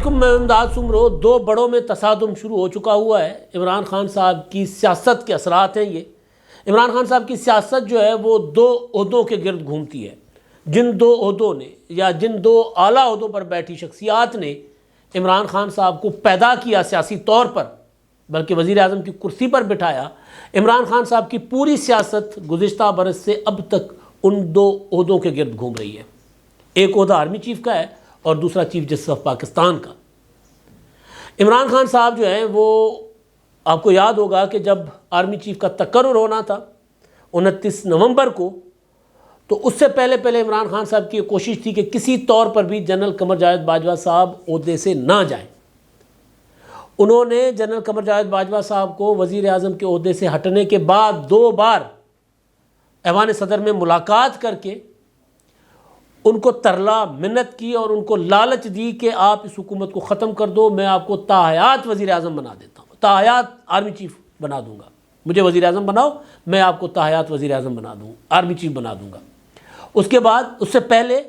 علیکم، میں امداد سمرو۔ دو بڑوں میں تصادم شروع ہو چکا ہوا ہے۔ عمران خان صاحب کی سیاست کے اثرات ہیں یہ۔ عمران خان صاحب کی سیاست جو ہے وہ دو عہدوں کے گرد گھومتی ہے۔ جن دو عہدوں نے یا جن دو اعلیٰ عہدوں پر بیٹھی شخصیات نے عمران خان صاحب کو پیدا کیا سیاسی طور پر، بلکہ وزیر اعظم کی کرسی پر بٹھایا، عمران خان صاحب کی پوری سیاست گزشتہ برس سے اب تک ان دو عہدوں کے گرد گھوم رہی ہے۔ ایک عہدہ آرمی چیف کا ہے اور دوسرا چیف جسٹس آف پاکستان کا۔ عمران خان صاحب جو ہیں وہ، آپ کو یاد ہوگا کہ جب آرمی چیف کا تقرر ہونا تھا 29 نومبر کو، تو اس سے پہلے عمران خان صاحب کی یہ کوشش تھی کہ کسی طور پر بھی جنرل قمر جاوید باجوہ صاحب عہدے سے نہ جائیں۔ انہوں نے جنرل قمر جاوید باجوہ صاحب کو وزیر اعظم کے عہدے سے ہٹنے کے بعد 2 بار ایوان صدر میں ملاقات کر کے ان کو ترلا منت کی اور ان کو لالچ دی کہ آپ اس حکومت کو ختم کر دو، میں آپ کو تاحیات وزیر اعظم بنا دیتا ہوں، تاحیات آرمی چیف بنا دوں گا، مجھے وزیر اعظم بناؤ، میں آپ کو تاحیات وزیر اعظم بنا دوں، آرمی چیف بنا دوں گا۔ اس کے بعد، اس سے پہلے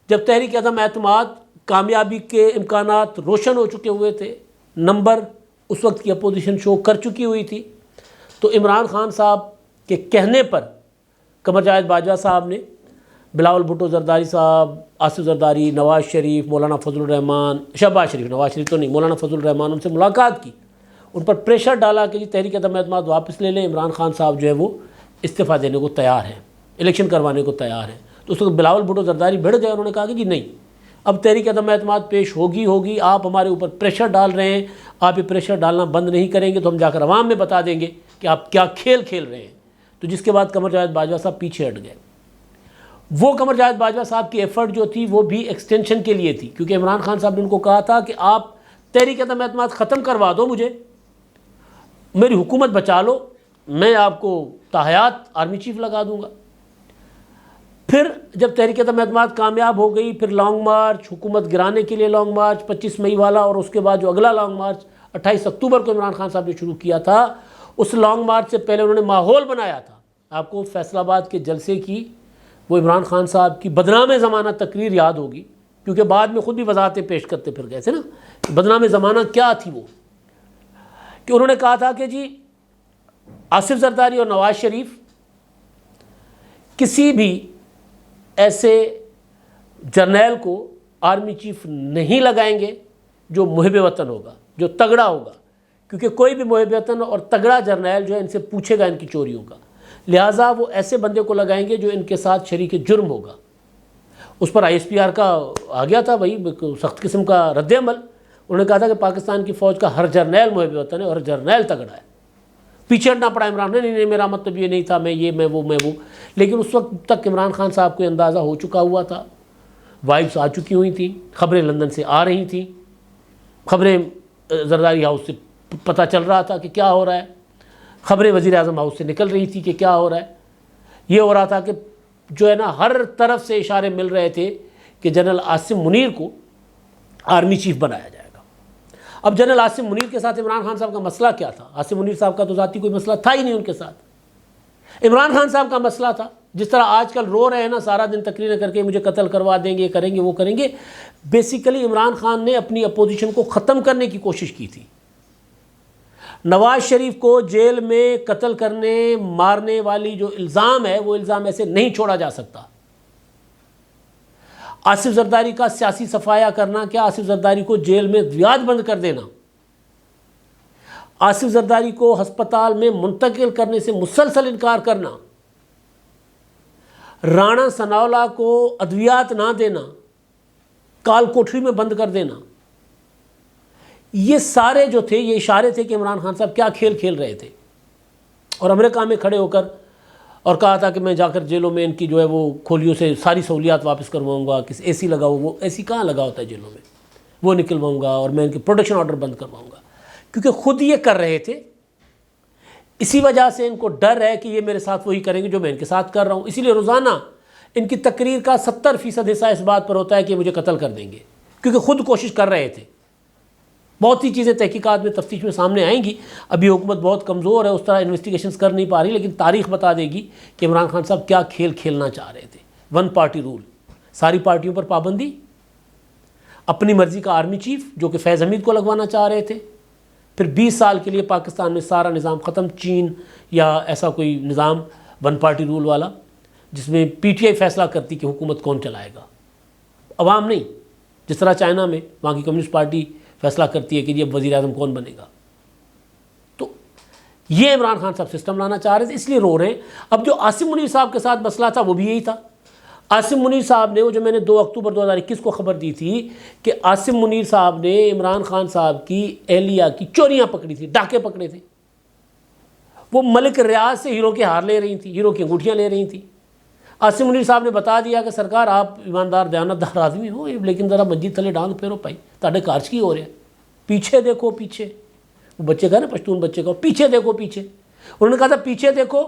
جب تحریک عدم اعتماد کامیابی کے امکانات روشن ہو چکے ہوئے تھے، نمبر اس وقت کی اپوزیشن شو کر چکی ہوئی تھی، تو عمران خان صاحب کے کہنے پر قمر جاوید باجوہ صاحب نے بلاول بھٹو زرداری صاحب، آصف زرداری، نواز شریف، مولانا فضل الرحمان، شہباز شریف، نواز شریف تو نہیں، مولانا فضل الرحمان، ان سے ملاقات کی، ان پر پریشر ڈالا کہ جی تحریک عدم اعتماد واپس لے لیں۔ عمران خان صاحب جو ہے وہ استعفیٰ دینے کو تیار ہیں، الیکشن کروانے کو تیار ہیں۔ تو اس وقت بلاول بھٹو زرداری بڑھ گئے، انہوں نے کہا کہ جی نہیں، اب تحریک عدم اعتماد پیش ہوگی، آپ ہمارے اوپر پریشر ڈال رہے ہیں، آپ یہ پریشر ڈالنا بند نہیں کریں گے تو ہم جا کر عوام میں بتا دیں گے کہ آپ کیا کھیل کھیل رہے ہیں۔ تو جس کے بعد قمر جاوید باجوہ صاحب پیچھے ہٹ گئے۔ وہ قمر جاوید باجوہ صاحب کی ایفرٹ جو تھی وہ بھی ایکسٹینشن کے لیے تھی، کیونکہ عمران خان صاحب نے ان کو کہا تھا کہ آپ تحریک عدم اعتماد ختم کروا دو، مجھے میری حکومت بچا لو، میں آپ کو تاحیات آرمی چیف لگا دوں گا۔ پھر جب تحریک عدم اعتماد کامیاب ہو گئی، پھر لانگ مارچ، حکومت گرانے کے لیے لانگ مارچ 25 مئی والا، اور اس کے بعد جو اگلا لانگ مارچ 28 اکتوبر کو عمران خان صاحب نے شروع کیا تھا، اس لانگ مارچ سے پہلے انہوں نے ماحول بنایا تھا۔ آپ کو فیصل آباد کے جلسے کی وہ عمران خان صاحب کی بدنام زمانہ تقریر یاد ہوگی، کیونکہ بعد میں خود بھی وضاحتیں پیش کرتے پھر گئے تھے نا، بدنام زمانہ کیا تھی وہ، کہ انہوں نے کہا تھا کہ جی آصف زرداری اور نواز شریف کسی بھی ایسے جرنیل کو آرمی چیف نہیں لگائیں گے جو محب وطن ہوگا، جو تگڑا ہوگا، کیونکہ کوئی بھی محب وطن اور تگڑا جرنیل جو ہے ان سے پوچھے گا ان کی چوریوں کا، لہٰذا وہ ایسے بندے کو لگائیں گے جو ان کے ساتھ شریک جرم ہوگا۔ اس پر ISPR کا آ گیا تھا بھائی سخت قسم کا رد عمل۔ انہوں نے کہا تھا کہ پاکستان کی فوج کا ہر جرنیل محب وطن ہے اور ہر جرنیل تگڑا ہے۔ پیچھے ہٹنا پڑا عمران نے، نہیں میرا مطلب یہ نہیں تھا، میں یہ میں وہ۔ لیکن اس وقت تک عمران خان صاحب کو اندازہ ہو چکا ہوا تھا، وائبس آ چکی ہوئی تھیں، خبریں لندن سے آ رہی تھیں، خبریں زرداری ہاؤس سے پتہ چل رہا تھا کہ کیا ہو رہا ہے، خبریں وزیر اعظم ہاؤس سے نکل رہی تھی کہ کیا ہو رہا ہے۔ یہ ہو رہا تھا کہ جو ہے نا ہر طرف سے اشارے مل رہے تھے کہ جنرل عاصم منیر کو آرمی چیف بنایا جائے گا۔ اب جنرل عاصم منیر کے ساتھ عمران خان صاحب کا مسئلہ کیا تھا؟ عاصم منیر صاحب کا تو ذاتی کوئی مسئلہ تھا ہی نہیں ان کے ساتھ، عمران خان صاحب کا مسئلہ تھا۔ جس طرح آج کل رو رہے ہیں نا سارا دن تقریریں کر کے مجھے قتل کروا دیں گے، کریں گے وہ کریں گے، بیسیکلی عمران خان نے اپنی اپوزیشن کو ختم کرنے کی کوشش کی تھی۔ نواز شریف کو جیل میں قتل کرنے مارنے والی جو الزام ہے وہ الزام ایسے نہیں چھوڑا جا سکتا۔ آصف زرداری کا سیاسی صفایا کرنا کیا، آصف زرداری کو جیل میں دیات بند کر دینا، آصف زرداری کو ہسپتال میں منتقل کرنے سے مسلسل انکار کرنا، رانا ثناءاللہ کو ادویات نہ دینا، کال کوٹری میں بند کر دینا، یہ سارے جو تھے یہ اشارے تھے کہ عمران خان صاحب کیا کھیل کھیل رہے تھے۔ اور امریکہ میں کھڑے ہو کر اور کہا تھا کہ میں جا کر جیلوں میں ان کی جو ہے وہ کھولیوں سے ساری سہولیات واپس کرواؤں گا، کسی اے سی لگاؤ، وہ اے سی کہاں لگا ہوتا ہے جیلوں میں، وہ نکلواؤں گا، اور میں ان کے پروٹیکشن آرڈر بند کرواؤں گا، کیونکہ خود یہ کر رہے تھے۔ اسی وجہ سے ان کو ڈر ہے کہ یہ میرے ساتھ وہی کریں گے جو میں ان کے ساتھ کر رہا ہوں، اسی لیے روزانہ ان کی تقریر کا 70% حصہ اس بات پر ہوتا ہے کہ مجھے قتل کر دیں گے، کیونکہ خود کوشش کر رہے تھے۔ بہت سی چیزیں تحقیقات میں تفتیش میں سامنے آئیں گی، ابھی حکومت بہت کمزور ہے، اس طرح انویسٹیگیشنز کر نہیں پا رہی، لیکن تاریخ بتا دے گی کہ عمران خان صاحب کیا کھیل کھیلنا چاہ رہے تھے۔ 1 پارٹی رول، ساری پارٹیوں پر پابندی، اپنی مرضی کا آرمی چیف جو کہ فیض حمید کو لگوانا چاہ رہے تھے، پھر 20 سال کے لیے پاکستان میں سارا نظام ختم، چین یا ایسا کوئی نظام ون پارٹی رول والا جس میں پی ٹی آئی فیصلہ کرتی کہ حکومت کون چلائے گا، عوام نہیں، جس طرح چائنا میں وہاں کی کمیونسٹ پارٹی فیصلہ کرتی ہے کہ یہ وزیر اعظم کون بنے گا۔ تو یہ عمران خان صاحب سسٹم لانا چاہ رہے تھے، اس لیے رو رہے ہیں۔ اب جو عاصم منیر صاحب کے ساتھ مسئلہ تھا وہ بھی یہی تھا۔ عاصم منیر صاحب نے، وہ جو میں نے 2 اکتوبر 2021 کو خبر دی تھی کہ عاصم منیر صاحب نے عمران خان صاحب کی اہلیہ کی چوریاں پکڑی تھی، ڈاکے پکڑے تھے، وہ ملک ریاض سے ہیرو کے ہار لے رہی تھیں، ہیرو کی انگوٹھیاں لے رہی تھیں۔ عاصم منیر صاحب نے بتا دیا کہ سرکار آپ ایماندار دیانتدار آدمی ہو لیکن ذرا مسجد تھلے ڈانگ پھیرو پائی، تاڑے کارج کی ہو رہے ہیں، پیچھے دیکھو پیچھے۔ وہ بچے کا نا پشتون بچے کا، پیچھے دیکھو پیچھے۔ انہوں نے کہا تھا پیچھے دیکھو،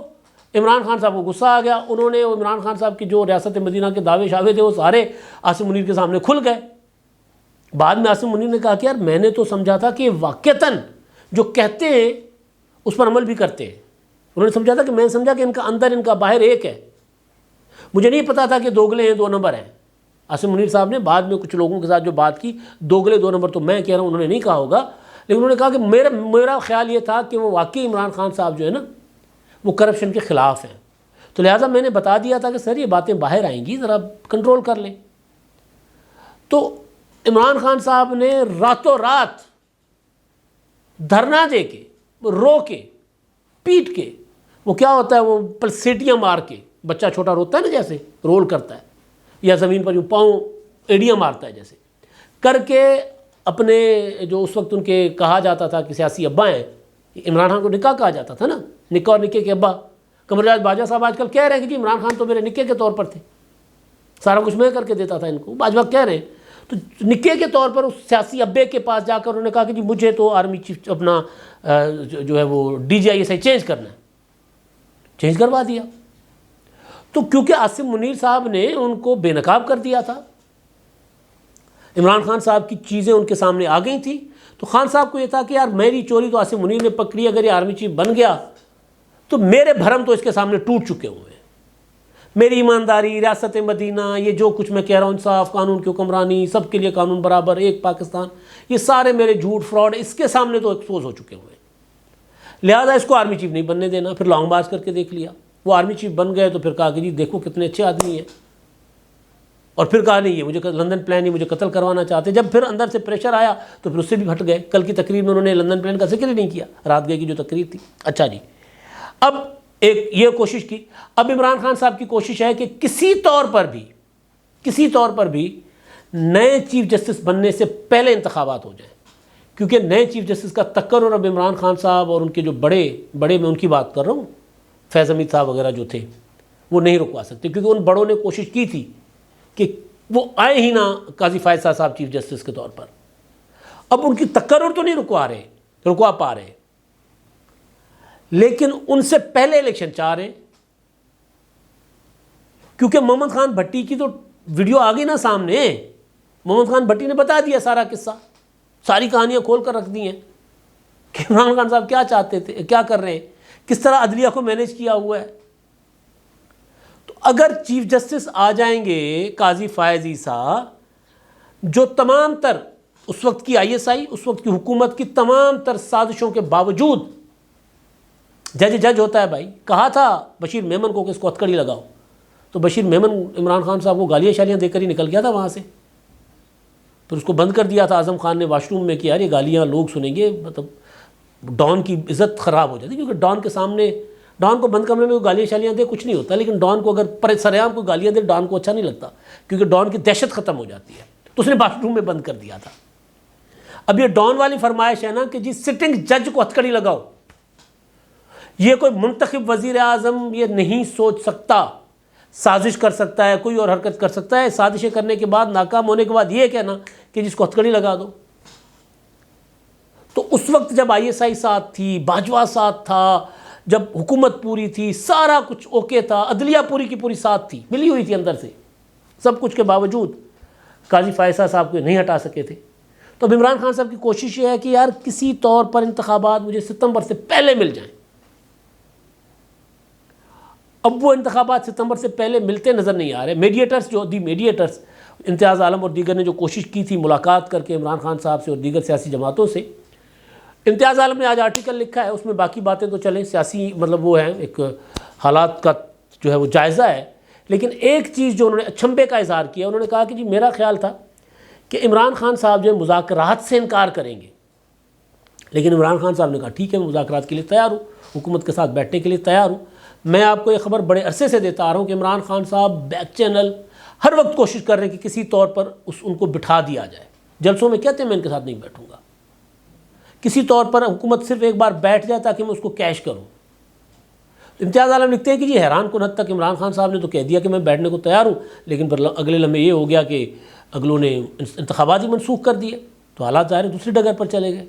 عمران خان صاحب کو غصہ آ گیا، انہوں نے عمران خان صاحب کی جو ریاست مدینہ کے دعوے شاوے تھے وہ سارے عاصم منیر کے سامنے کھل گئے۔ بعد میں عاصم منیر نے کہا کہ یار میں نے تو سمجھا تھا کہ واقعتاً جو کہتے ہیں اس پر عمل بھی کرتے ہیں۔ انہوں نے سمجھا تھا کہ میں سمجھا کہ ان کا اندر ان کا باہر ایک ہے، مجھے نہیں پتا تھا کہ دوگلے ہیں، 2 نمبر ہیں۔ عاصم منیر صاحب نے بعد میں کچھ لوگوں کے ساتھ جو بات کی، دوگلے 2 نمبر تو میں کہہ رہا ہوں انہوں نے نہیں کہا ہوگا، لیکن انہوں نے کہا کہ میرا خیال یہ تھا کہ وہ واقعی عمران خان صاحب جو ہے نا وہ کرپشن کے خلاف ہیں، تو لہٰذا میں نے بتا دیا تھا کہ سر یہ باتیں باہر آئیں گی، ذرا کنٹرول کر لیں۔ تو عمران خان صاحب نے راتوں رات دھرنا دے کے، رو کے، پیٹ کے، وہ کیا ہوتا ہے وہ پلسیٹیاں مار کے، بچہ چھوٹا روتا ہے نا جیسے رول کرتا ہے، یا زمین پر یوں پاؤں ایڑیاں مارتا ہے جیسے کر کے، اپنے جو اس وقت ان کے کہا جاتا تھا کہ سیاسی ابا ہیں، عمران خان کو نکاح کہا جاتا تھا نا، نکاح اور نکے کے ابا، قمر جاوید باجوہ صاحب آج کل کہہ رہے ہیں کہ جی عمران خان تو میرے نکے کے طور پر تھے، سارا کچھ میں کر کے دیتا تھا ان کو، باجوہ کہہ رہے ہیں۔ تو نکے کے طور پر اس سیاسی ابے کے پاس جا کر انہوں نے کہا کہ جی مجھے تو آرمی چیف اپنا جو ہے وہ DGI چینج کرنا ہے، چینج کروا دیا۔ تو کیونکہ عاصم منیر صاحب نے ان کو بے نقاب کر دیا تھا، عمران خان صاحب کی چیزیں ان کے سامنے آ گئی تھیں، تو خان صاحب کو یہ تھا کہ یار میری چوری تو عاصم منیر نے پکڑی، اگر یہ آرمی چیف بن گیا تو میرے بھرم تو اس کے سامنے ٹوٹ چکے ہوئے ہیں، میری ایمانداری، ریاست مدینہ، یہ جو کچھ میں کہہ رہا ہوں، انصاف، قانون کی حکمرانی، سب کے لیے قانون برابر، ایک پاکستان، یہ سارے میرے جھوٹ فراڈ اس کے سامنے تو ایکسپوز ہو چکے ہوئے ہیں، لہذا اس کو آرمی چیف نہیں بننے دینا۔ پھر لانگ مارچ کر کے دیکھ لیا، وہ آرمی چیف بن گئے تو پھر کہا کہ جی دیکھو کتنے اچھے آدمی ہیں، اور پھر کہا نہیں یہ مجھے لندن پلان ہی مجھے قتل کروانا چاہتے۔ جب پھر اندر سے پریشر آیا تو پھر اس سے بھی ہٹ گئے۔ کل کی تقریر میں انہوں نے لندن پلان کا ذکر ہی نہیں کیا، رات گئے کی جو تقریر تھی۔ اچھا جی، اب ایک یہ کوشش کی، اب عمران خان صاحب کی کوشش ہے کہ کسی طور پر بھی نئے چیف جسٹس بننے سے پہلے انتخابات ہو جائیں، کیونکہ نئے چیف جسٹس کا تقرر اب عمران خان صاحب اور ان کے جو بڑے میں ان کی بات کر رہا ہوں، فیض حمید صاحب وغیرہ جو تھے، وہ نہیں رکوا سکتے، کیونکہ ان بڑوں نے کوشش کی تھی کہ وہ آئے ہی نہ قاضی فائز صاحب چیف جسٹس کے طور پر۔ اب ان کی تقرر تو نہیں رکوا پا رہے، لیکن ان سے پہلے الیکشن چاہ رہے ہیں، کیونکہ محمد خان بھٹی کی تو ویڈیو آ گئی نا سامنے، محمد خان بھٹی نے بتا دیا سارا قصہ، ساری کہانیاں کھول کر رکھ دی ہیں کہ عمران خان صاحب کیا چاہتے تھے، کیا کر رہے ہیں، کس طرح عدلیہ کو مینیج کیا ہوا ہے۔ تو اگر چیف جسٹس آ جائیں گے قاضی فائز عیسیٰ، جو تمام تر اس وقت کی ISI، اس وقت کی حکومت کی تمام تر سازشوں کے باوجود، جج ہوتا ہے بھائی، کہا تھا بشیر میمن کو کہ اس کو ہتھکڑی لگاؤ، تو بشیر میمن عمران خان صاحب کو گالیاں شالیاں دے کر ہی نکل گیا تھا وہاں سے، پھر اس کو بند کر دیا تھا اعظم خان نے واش روم میں کہ یار یہ گالیاں لوگ سنیں گے، مطلب ڈان کی عزت خراب ہو جاتی، کیونکہ ڈان کے سامنے، ڈان کو بند کمرے میں کوئی گالیاں شالیاں دے کچھ نہیں ہوتا، لیکن ڈان کو اگر سرعام کوئی گالیاں دے ڈان کو اچھا نہیں لگتا، کیونکہ ڈان کی دہشت ختم ہو جاتی ہے، تو اس نے واش روم میں بند کر دیا تھا۔ اب یہ ڈان والی فرمائش ہے نا کہ جی سٹنگ جج کو ہتھکڑی لگاؤ، یہ کوئی منتخب وزیر اعظم یہ نہیں سوچ سکتا، سازش کر سکتا ہے، کوئی اور حرکت کر سکتا ہے، سازشیں کرنے کے بعد، ناکام ہونے کے بعد یہ کہنا کہ جس کو ہتھکڑی لگا دو۔ تو اس وقت جب ISI ساتھ تھی، باجوہ ساتھ تھا، جب حکومت پوری تھی، سارا کچھ اوکے تھا، عدلیہ پوری کی پوری ساتھ تھی، ملی ہوئی تھی اندر سے، سب کچھ کے باوجود قاضی فائز صاحب کو نہیں ہٹا سکے تھے۔ تو اب عمران خان صاحب کی کوشش یہ ہے کہ یار کسی طور پر انتخابات مجھے ستمبر سے پہلے مل جائیں۔ اب وہ انتخابات ستمبر سے پہلے ملتے نظر نہیں آ رہے. میڈیٹرز امتیاز عالم اور دیگر نے جو کوشش کی تھی ملاقات کر کے عمران خان صاحب سے اور دیگر سیاسی جماعتوں سے، امتیاز عالم نے آج آرٹیکل لکھا ہے، اس میں باقی باتیں تو چلیں سیاسی مطلب وہ ہیں، ایک حالات کا جو ہے وہ جائزہ ہے، لیکن ایک چیز جو انہوں نے اچھمبے کا اظہار کیا، انہوں نے کہا کہ جی میرا خیال تھا کہ عمران خان صاحب جو ہے مذاکرات سے انکار کریں گے، لیکن عمران خان صاحب نے کہا ٹھیک ہے میں مذاکرات کے لیے تیار ہوں، حکومت کے ساتھ بیٹھنے کے لیے تیار ہوں. میں آپ کو یہ خبر بڑے عرصے سے دیتا آ رہا ہوں کہ عمران خان صاحب بیک چینل ہر وقت کوشش کر رہے ہیں کہ کسی طور پر ان کو بٹھا دیا جائے. جلسوں میں کہتے ہیں میں ان کے ساتھ نہیں بیٹھوں گا، کسی طور پر حکومت صرف ایک بار بیٹھ جائے تاکہ میں اس کو کیش کروں. امتیاز عالم لکھتے ہیں کہ جی حیران کن حد تک عمران خان صاحب نے تو کہہ دیا کہ میں بیٹھنے کو تیار ہوں، لیکن پھر اگلے لمحے یہ ہو گیا کہ اگلوں نے انتخابات ہی منسوخ کر دیے، تو حالات ظاہر دوسری ڈگر پر چلے گئے.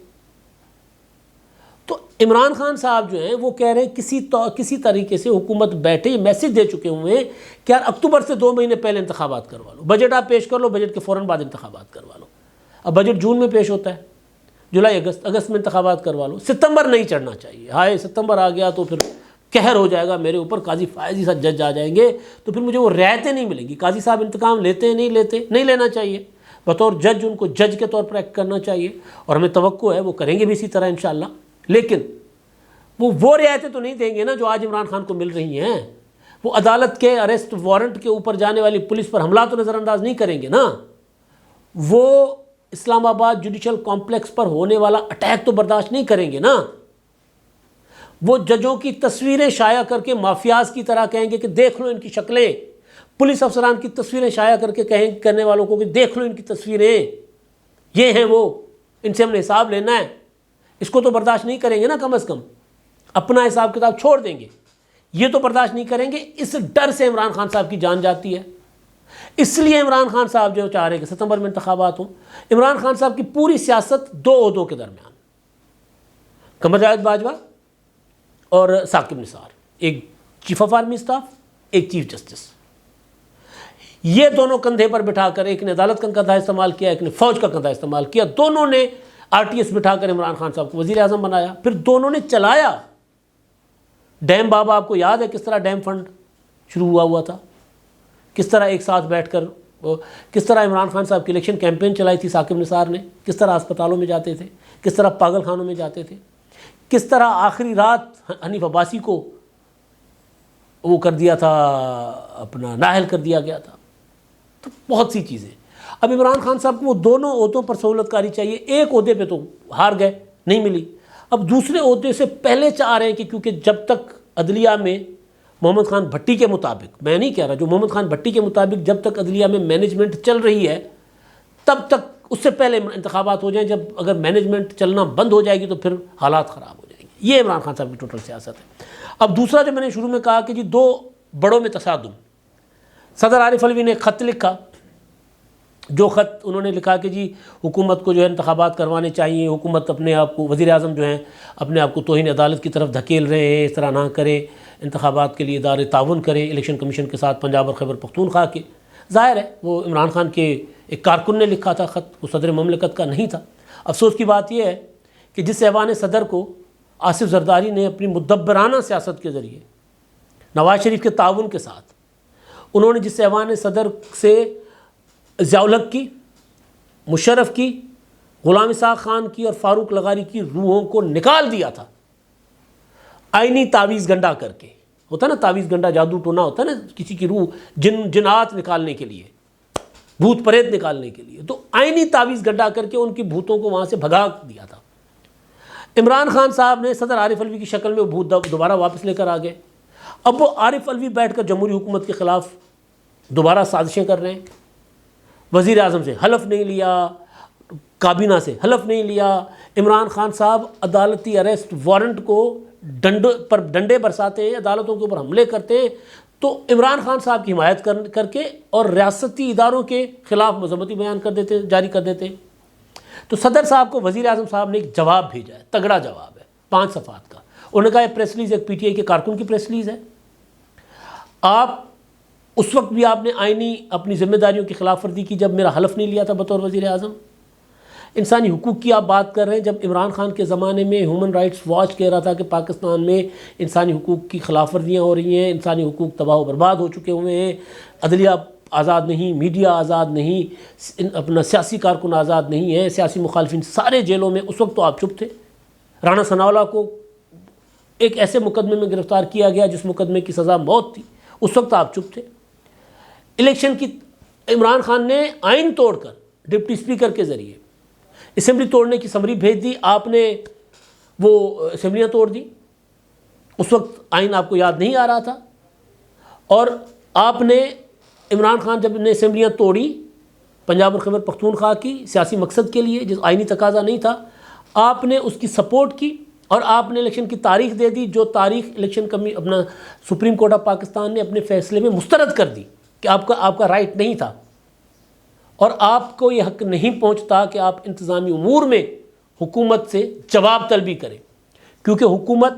تو عمران خان صاحب جو ہیں وہ کہہ رہے ہیں کسی طریقے سے حکومت بیٹھے، یہ میسج دے چکے ہوئے ہیں کہ یار اکتوبر سے 2 مہینے پہلے انتخابات کروا لو، بجٹ آپ پیش کر لو، بجٹ کے فوراً بعد انتخابات کروا لو. اب بجٹ جون میں پیش ہوتا ہے، جولائی اگست میں انتخابات کروا لو. ستمبر نہیں چڑھنا چاہیے. ہائے ستمبر آ گیا تو پھر قہر ہو جائے گا میرے اوپر، قاضی فائزی صاحب جج آ جائیں گے تو پھر مجھے وہ رعایتیں نہیں ملیں گی. قاضی صاحب انتقام لیتے ہیں نہیں لینا چاہیے. بطور جج ان کو جج کے طور پر ایکٹ کرنا چاہیے، اور ہمیں توقع ہے وہ کریں گے بھی اسی طرح انشاءاللہ. لیکن وہ رعایتیں تو نہیں دیں گے نا جو آج عمران خان کو مل رہی ہیں. وہ عدالت کے اریسٹ وارنٹ کے اوپر جانے والی پولیس پر حملہ تو نظر انداز نہیں کریں گے نا. وہ اسلام آباد جوڈیشل کمپلیکس پر ہونے والا اٹیک تو برداشت نہیں کریں گے نا. وہ ججوں کی تصویریں شائع کر کے مافیاز کی طرح کہیں گے کہ دیکھ لو ان کی شکلیں. پولیس افسران کی تصویریں شائع کر کے کرنے والوں کو کہ دیکھ لو ان کی تصویریں، یہ ہیں وہ، ان سے ہم نے حساب لینا ہے. اس کو تو برداشت نہیں کریں گے نا. کم از کم اپنا حساب کتاب چھوڑ دیں گے، یہ تو برداشت نہیں کریں گے. اس ڈر سے عمران خان صاحب کی جان جاتی ہے. اس لیے عمران خان صاحب جو چاہ رہے ہیں کہ ستمبر میں انتخابات ہوں. عمران خان صاحب کی پوری سیاست 2 عہدوں کے درمیان، قمر جاوید باجوہ اور ثاقب نثار، ایک چیف آف آرمی اسٹاف، ایک چیف جسٹس. یہ دونوں کندھے پر بٹھا کر، ایک نے عدالت کا کندھا استعمال کیا، ایک نے فوج کا کندھا استعمال کیا. دونوں نے RTS بٹھا کر عمران خان صاحب کو وزیر اعظم بنایا. پھر دونوں نے چلایا. ڈیم بابا آپ کو یاد ہے کس طرح ڈیم فنڈ شروع ہوا تھا، کس طرح ایک ساتھ بیٹھ کر، کس طرح عمران خان صاحب کی الیکشن کیمپین چلائی تھی ثاقب نثار نے، کس طرح اسپتالوں میں جاتے تھے، کس طرح پاگل خانوں میں جاتے تھے، کس طرح آخری رات حنیف عباسی کو وہ کر دیا تھا، اپنا نااہل کر دیا گیا تھا. تو بہت سی چیزیں. اب عمران خان صاحب کو وہ دونوں عہدوں پر سہولت کاری چاہیے. ایک عہدے پہ تو ہار گئے، نہیں ملی. اب دوسرے عہدے سے پہلے چاہ رہے ہیں کہ کیونکہ جب تک عدلیہ میں محمد خان بھٹی کے مطابق، میں نہیں کہہ رہا، جو محمد خان بھٹی کے مطابق جب تک عدلیہ میں مینجمنٹ چل رہی ہے تب تک اس سے پہلے انتخابات ہو جائیں. جب اگر مینجمنٹ چلنا بند ہو جائے گی تو پھر حالات خراب ہو جائیں گے. یہ عمران خان صاحب کی ٹوٹل سیاست ہے. اب دوسرا جو میں نے شروع میں کہا کہ جی 2 بڑوں میں تصادم. صدر عارف علوی نے ایک خط لکھا، جو خط انہوں نے لکھا کہ جی حکومت کو جو ہے انتخابات کروانے چاہیے، حکومت اپنے آپ کو، وزیر اعظم جو ہیں اپنے آپ کو توہین عدالت کی طرف دھکیل رہے ہیں، اس طرح نہ کرے، انتخابات کے لیے ادارے تعاون کریں الیکشن کمیشن کے ساتھ پنجاب اور خیبر پختونخوا کے. ظاہر ہے وہ عمران خان کے ایک کارکن نے لکھا تھا خط، وہ صدر مملکت کا نہیں تھا. افسوس کی بات یہ ہے کہ جس ایوان صدر کو آصف زرداری نے اپنی مدبرانہ سیاست کے ذریعے نواز شریف کے تعاون کے ساتھ، انہوں نے جس ایوان صدر سے ضیاء الحق کی، مشرف کی، غلام اسحاق خان کی اور فاروق لغاری کی روحوں کو نکال دیا تھا آئینی تعویذ گنڈا کر کے. ہوتا نا تعویذ گنڈا، جادو ٹونا ہوتا ہے نا کسی کی روح، جنات نکالنے کے لیے، بھوت پریت نکالنے کے لیے. تو آئینی تعویذ گنڈا کر کے ان کی بھوتوں کو وہاں سے بھگا دیا تھا. عمران خان صاحب نے صدر عارف علوی کی شکل میں وہ بھوت دوبارہ واپس لے کر آ گئے. اب وہ عارف علوی بیٹھ کر جمہوری حکومت کے خلاف دوبارہ سازشیں کر رہے ہیں. وزیر اعظم سے حلف نہیں لیا، کابینہ سے حلف نہیں لیا. عمران خان صاحب عدالتی اریسٹ وارنٹ کو ڈنڈے برساتے ہیں، عدالتوں کے اوپر حملے کرتے ہیں. تو عمران خان صاحب کی حمایت کر کے اور ریاستی اداروں کے خلاف مذمتی بیان جاری کر دیتے ہیں. تو صدر صاحب کو وزیر اعظم صاحب نے ایک جواب بھیجا ہے، تگڑا جواب ہے 5 صفحات کا. انہوں نے کہا یہ پریس ریلیز ایک PTI کے کارکن کی پریس ریلیز ہے. آپ اس وقت بھی آپ نے آئینی اپنی ذمہ داریوں کی خلاف ورزی کی جب میرا حلف نہیں لیا تھا بطور وزیر اعظم. انسانی حقوق کی آپ بات کر رہے ہیں، جب عمران خان کے زمانے میں ہیومن رائٹس واچ کہہ رہا تھا کہ پاکستان میں انسانی حقوق کی خلاف ورزیاں ہو رہی ہیں، انسانی حقوق تباہ و برباد ہو چکے ہوئے ہیں، عدلیہ آزاد نہیں، میڈیا آزاد نہیں، اپنا سیاسی کارکن آزاد نہیں ہے، سیاسی مخالفین سارے جیلوں میں، اس وقت تو آپ چپ تھے۔ رانا ثناءاللہ کو ایک ایسے مقدمے میں گرفتار کیا گیا جس مقدمے کی سزا موت تھی، اس وقت آپ چپ تھے۔ الیکشن کی عمران خان نے آئین توڑ کر ڈپٹی اسپیکر کے ذریعے اسمبلی توڑنے کی سمری بھیج دی، آپ نے وہ اسمبلیاں توڑ دی۔ اس وقت آئین آپ کو یاد نہیں آ رہا تھا، اور آپ نے عمران خان جب نے اسمبلیاں توڑی پنجاب اور خیبر پختونخوا کی سیاسی مقصد کے لیے، جس آئینی تقاضا نہیں تھا، آپ نے اس کی سپورٹ کی اور آپ نے الیکشن کی تاریخ دے دی، جو تاریخ الیکشن اپنا سپریم کورٹ آف پاکستان نے اپنے فیصلے میں مسترد کر دی کہ آپ کا رائٹ نہیں تھا، اور آپ کو یہ حق نہیں پہنچتا کہ آپ انتظامی امور میں حکومت سے جواب طلبی کریں، کیونکہ حکومت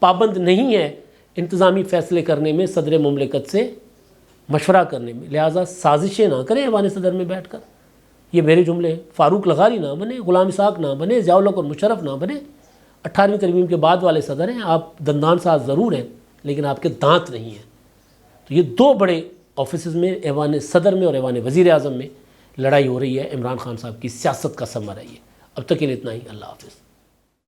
پابند نہیں ہے انتظامی فیصلے کرنے میں، صدر مملکت سے مشورہ کرنے میں، لہٰذا سازشیں نہ کریں ایوان صدر میں بیٹھ کر۔ یہ میرے جملے ہیں۔ فاروق لغاری نہ بنے، غلام اسحاق نہ بنے، ضیاء الحق اور مشرف نہ بنے۔ 18ویں ترمیم کے بعد والے صدر ہیں، آپ دندان ساز ضرور ہیں لیکن آپ کے دانت نہیں ہیں۔ تو یہ دو بڑے آفیسز میں، ایوان صدر میں اور ایوان وزیر اعظم میں لڑائی ہو رہی ہے۔ عمران خان صاحب کی سیاست کا ثمر ہے یہ۔ اب تک کے لیے اتنا ہی۔ اللہ حافظ۔